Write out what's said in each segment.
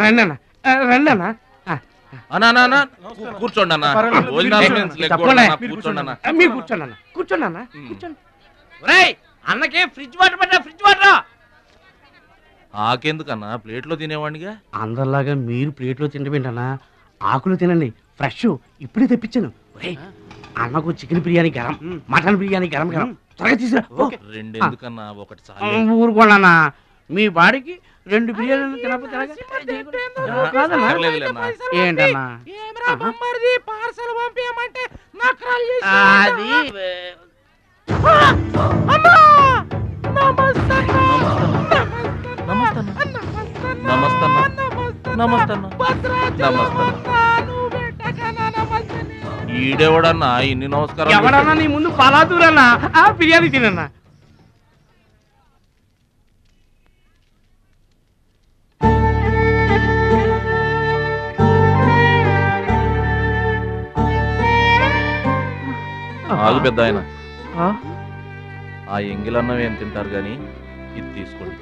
రండి అన్న రండి అన్న. కూర్చోండి అన్న. మీరు కూర్చోండి అన్న కూర్చోండి అన్న కూర్చోండి. అన్నకే ఫ్రిడ్జ్ వాటర్ పడ్డా ఫ్రిడ్జ్ వాటర్. ఆకెందుకన్నా ప్లేట్లో తినేవాడిగా. అందరిలాగా మీరు ప్లేట్లో తినబెంటన్నా ఆకులు తినండి ఫ్రెష్ ఇప్పుడే తెప్పించాను. అన్నకు చికెన్ బిర్యానీ గరం మటన్ బిర్యానీ గరం గరం త్వరగా తీసుకురా. రెండు ఎందుకన్నా ఒకటి ఊరుకోండి మీ బాడీకి 2 బిర్యానీలు తినకపోతే ఏంటన్నా పార్సల్ పంపించమంటే అది ఈడెవడన్నా ఇన్ని నమస్కారం. ఎవడన్నా నీ ముందు పలాదూరన్నా ఆ బిర్యానీ తినన్నా. ఆగు పెద్ద ఆయన, ఆ ఎంగిలన్నం ఏం తింటారు గాని ఇది తీసుకోండి.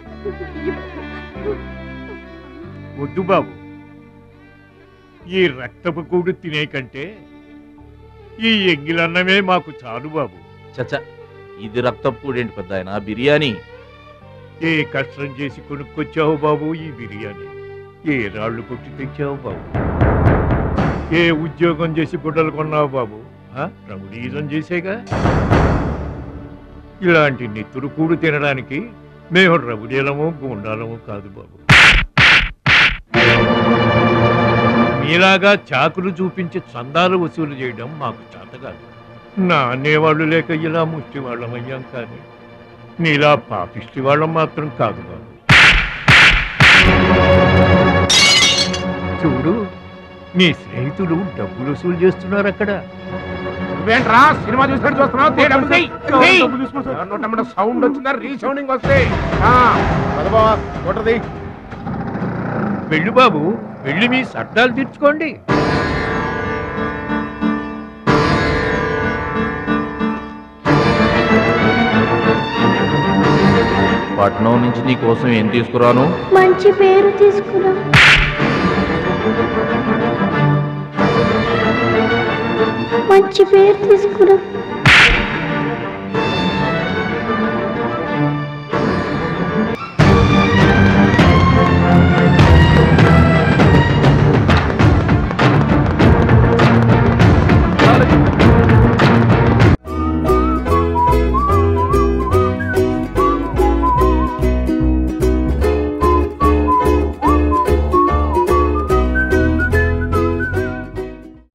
వద్దు బాబు, ఈ రక్తపు కూడు తినే కంటే ఈ ఎంగిలన్నమే మాకు చాలు బాబు. చచ్చా, ఇది రక్తపు కూడేంటి పెద్ద ఆయన, బిర్యానీ. ఏ కష్టం చేసి కొనుక్కొచ్చావు బాబు ఈ బిర్యానీ? ఏ రాళ్ళు కొట్టి తెచ్చావు బాబు? ఏ ఉద్యోగం చేసి గుడ్డలు కొన్నావు బాబు? రౌడీజం చేసేగా. ఇలాంటి నెత్తురు కూడు తినడానికి మేము రౌడీలము గుండాలము కాదు బాబు. మీలాగా చాకులు చూపించి చందాలు వసూలు చేయడం మాకు చేత కాదు. నా అనేవాళ్ళు లేక ఇలా ముష్టి వాళ్ళం అయ్యాం, కానీ నీలా పాపిష్టి వాళ్ళం మాత్రం కాదు బాబు. చూడు, నీ స్నేహితులు డబ్బులు వసూలు చేస్తున్నారు అక్కడ. నువ్వేంట్రా సినిమా చూసినట్టు చూస్తున్నావు? సౌండ్ వచ్చిందా? రీసౌండింగ్ వస్తే వెళ్ళు బాబు, వెళ్ళి మీ సర్దాలు తీర్చుకోండి. పట్నం నుంచి నీ కోసం ఏం తీసుకురాను? మంచి పేరు తీసుకురా. మంచి పేరు తీసుకురా.